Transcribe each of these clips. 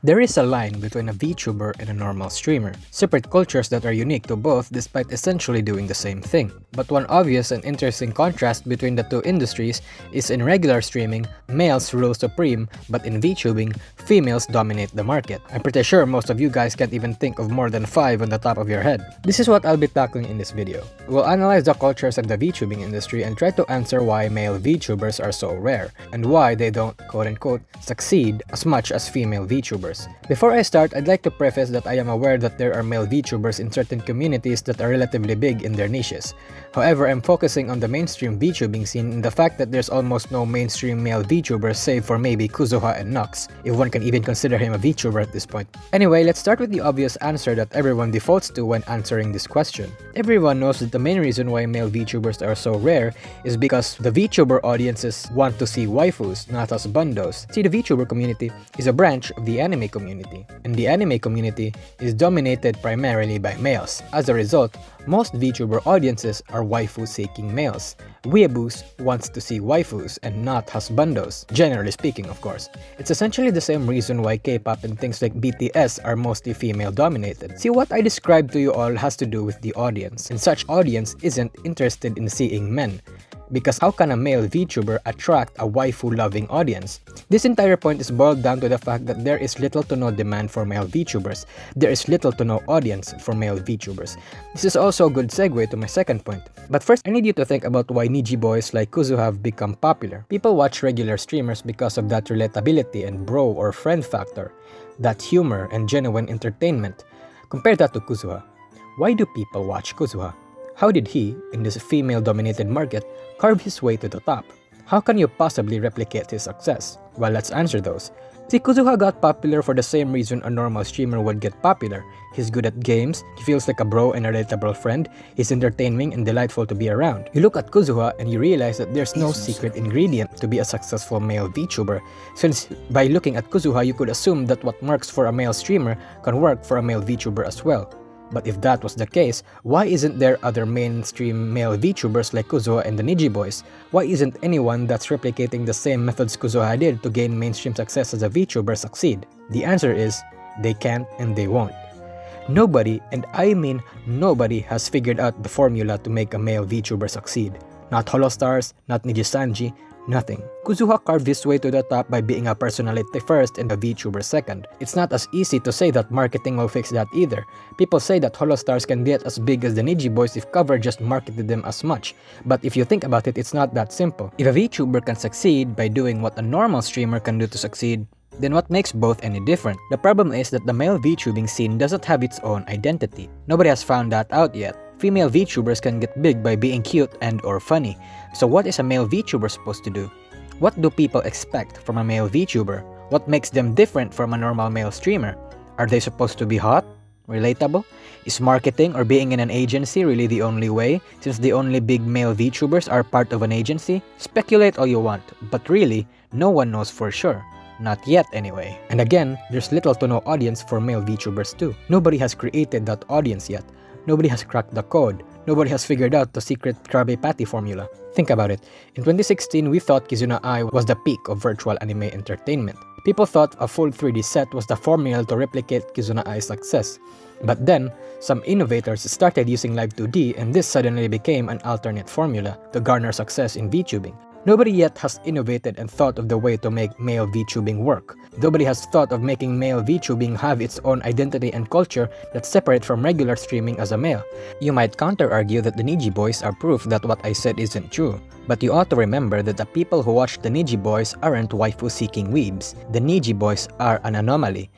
There is a line between a VTuber and a normal streamer, separate cultures that are unique to both despite essentially doing the same thing. But one obvious and interesting contrast between the two industries is in regular streaming, males rule supreme, but in VTubing, females dominate the market. I'm pretty sure most of you guys can't even think of more than 5 on the top of your head. This is what I'll be tackling in this video. We'll analyze the cultures of the VTubing industry and try to answer why male VTubers are so rare, and why they don't quote-unquote succeed as much as female VTubers. Before I start, I'd like to preface that I am aware that there are male VTubers in certain communities that are relatively big in their niches. However, I'm focusing on the mainstream VTubing scene and the fact that there's almost no mainstream male VTubers save for maybe Kuzuha and Nox, if one can even consider him a VTuber at this point. Anyway, let's start with the obvious answer that everyone defaults to when answering this question. Everyone knows that the main reason why male VTubers are so rare is because the VTuber audiences want to see waifus, not husbandos. See, the VTuber community is a branch of the anime community, and the anime community is dominated primarily by males. As a result, most VTuber audiences are waifu-seeking males. Weeaboos wants to see waifus and not husbandos, generally speaking of course. It's essentially the same reason why K-pop and things like BTS are mostly female-dominated. See, what I described to you all has to do with the audience, and such audience isn't interested in seeing men. Because how can a male VTuber attract a waifu-loving audience? This entire point is boiled down to the fact that there is little to no demand for male VTubers. There is little to no audience for male VTubers. This is also a good segue to my second point. But first, I need you to think about why Niji boys like Kuzu have become popular. People watch regular streamers because of that relatability and bro or friend factor, that humor and genuine entertainment. Compare that to Kuzuha. Why do people watch Kuzuha? How did he, in this female-dominated market, carve his way to the top? How can you possibly replicate his success? Well, let's answer those. See, Kuzuha got popular for the same reason a normal streamer would get popular. He's good at games, he feels like a bro and a relatable friend, he's entertaining and delightful to be around. You look at Kuzuha and you realize that there's no secret ingredient to be a successful male VTuber, since by looking at Kuzuha you could assume that what works for a male streamer can work for a male VTuber as well. But if that was the case, why isn't there other mainstream male VTubers like Kuzuha and the Niji boys? Why isn't anyone that's replicating the same methods Kuzuha did to gain mainstream success as a VTuber succeed? The answer is, they can't and they won't. Nobody, and I mean nobody, has figured out the formula to make a male VTuber succeed. Not Holostars, not Niji-sanji, nothing. Kuzuha carved his way to the top by being a personality first and a VTuber second. It's not as easy to say that marketing will fix that either. People say that Holostars can get as big as the Niji boys if cover just marketed them as much. But if you think about it, it's not that simple. If a VTuber can succeed by doing what a normal streamer can do to succeed, then what makes both any different? The problem is that the male VTubing scene doesn't have its own identity. Nobody has found that out yet. Female VTubers can get big by being cute and or funny. So what is a male VTuber supposed to do? What do people expect from a male VTuber? What makes them different from a normal male streamer? Are they supposed to be hot? Relatable? Is marketing or being in an agency really the only way, since the only big male VTubers are part of an agency? Speculate all you want, but really, no one knows for sure. Not yet anyway. And again, there's little to no audience for male VTubers too. Nobody has created that audience yet. Nobody has cracked the code. Nobody has figured out the secret Krabby Patty formula. Think about it. In 2016, we thought Kizuna Ai was the peak of virtual anime entertainment. People thought a full 3D set was the formula to replicate Kizuna Ai's success. But then, some innovators started using Live 2D and this suddenly became an alternate formula to garner success in VTubing. Nobody yet has innovated and thought of the way to make male VTubing work. Nobody has thought of making male VTubing have its own identity and culture that's separate from regular streaming as a male. You might counter-argue that the Niji boys are proof that what I said isn't true. But you ought to remember that the people who watch the Niji boys aren't waifu-seeking weebs. The Niji boys are an anomaly.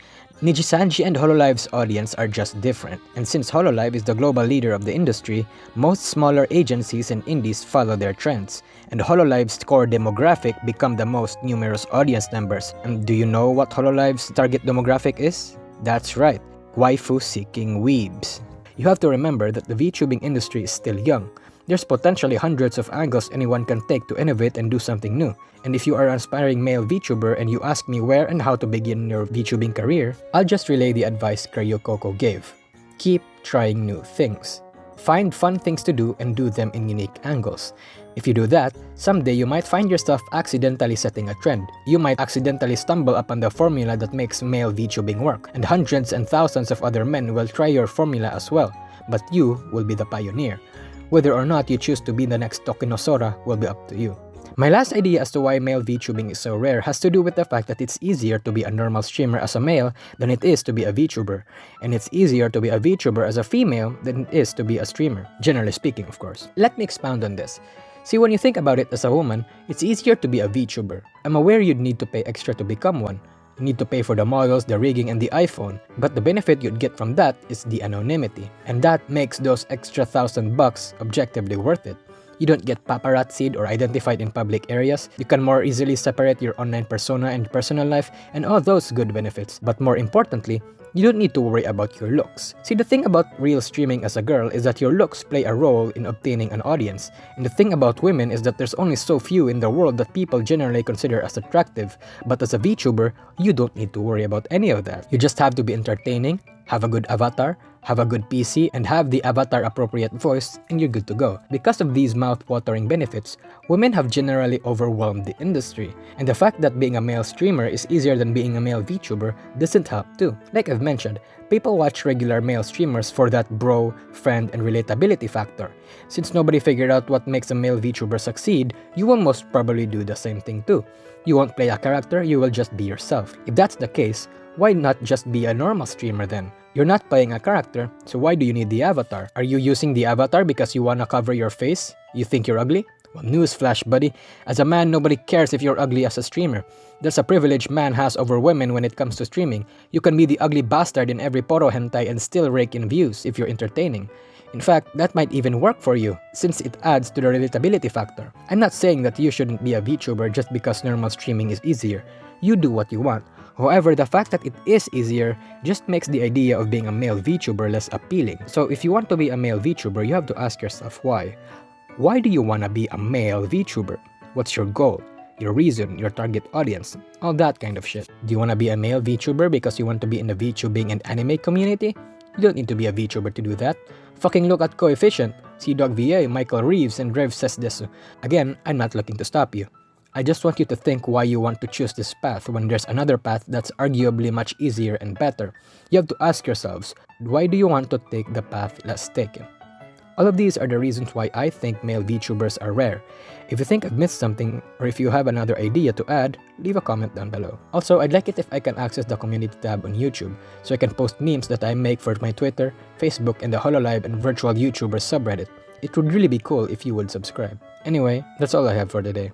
Niji-sanji and Hololive's audience are just different, and since Hololive is the global leader of the industry, most smaller agencies and indies follow their trends, and Hololive's core demographic become the most numerous audience numbers. And do you know what Hololive's target demographic is? That's right, waifu-seeking weebs. You have to remember that the VTubing industry is still young. There's potentially hundreds of angles anyone can take to innovate and do something new. And if you are an aspiring male VTuber and you ask me where and how to begin your VTubing career, I'll just relay the advice Karyo Coco gave. Keep trying new things. Find fun things to do and do them in unique angles. If you do that, someday you might find yourself accidentally setting a trend. You might accidentally stumble upon the formula that makes male VTubing work, and hundreds and thousands of other men will try your formula as well, but you will be the pioneer. Whether or not you choose to be the next Tokinosora will be up to you. My last idea as to why male VTubing is so rare has to do with the fact that it's easier to be a normal streamer as a male than it is to be a VTuber, and it's easier to be a VTuber as a female than it is to be a streamer, generally speaking of course. Let me expound on this. See, when you think about it as a woman, it's easier to be a VTuber. I'm aware you'd need to pay extra to become one. You need to pay for the models, the rigging, and the iPhone, but the benefit you'd get from that is the anonymity, and that makes those extra $1,000 objectively worth it. You don't get paparazzied or identified in public areas, you can more easily separate your online persona and personal life, and all those good benefits. But more importantly, you don't need to worry about your looks. See, the thing about real streaming as a girl is that your looks play a role in obtaining an audience. And the thing about women is that there's only so few in the world that people generally consider as attractive. But as a VTuber, you don't need to worry about any of that. You just have to be entertaining, have a good avatar, have a good PC, and have the avatar-appropriate voice, and you're good to go. Because of these mouth-watering benefits, women have generally overwhelmed the industry. And the fact that being a male streamer is easier than being a male VTuber doesn't help too. Like I've mentioned, people watch regular male streamers for that bro, friend, and relatability factor. Since nobody figured out what makes a male VTuber succeed, you will most probably do the same thing too. You won't play a character, you will just be yourself. If that's the case, why not just be a normal streamer then? You're not playing a character, so why do you need the avatar? Are you using the avatar because you wanna cover your face? You think you're ugly? Well, newsflash, buddy. As a man, nobody cares if you're ugly as a streamer. That's a privilege man has over women when it comes to streaming. You can be the ugly bastard in every poro hentai and still rake in views if you're entertaining. In fact, that might even work for you, since it adds to the relatability factor. I'm not saying that you shouldn't be a VTuber just because normal streaming is easier. You do what you want. However, the fact that it is easier just makes the idea of being a male VTuber less appealing. So if you want to be a male VTuber, you have to ask yourself why. Why do you want to be a male VTuber? What's your goal? Your reason, your target audience, all that kind of shit. Do you want to be a male VTuber because you want to be in the VTubing and anime community? You don't need to be a VTuber to do that. Fucking look at Coefficient, Dog VA, Michael Reeves, and Rev Says Desu. Again, I'm not looking to stop you. I just want you to think why you want to choose this path when there's another path that's arguably much easier and better. You have to ask yourselves, why do you want to take the path less taken? All of these are the reasons why I think male VTubers are rare. If you think I've missed something, or if you have another idea to add, leave a comment down below. Also, I'd like it if I can access the community tab on YouTube, so I can post memes that I make for my Twitter, Facebook, and the Hololive and Virtual YouTubers subreddit. It would really be cool if you would subscribe. Anyway, that's all I have for today.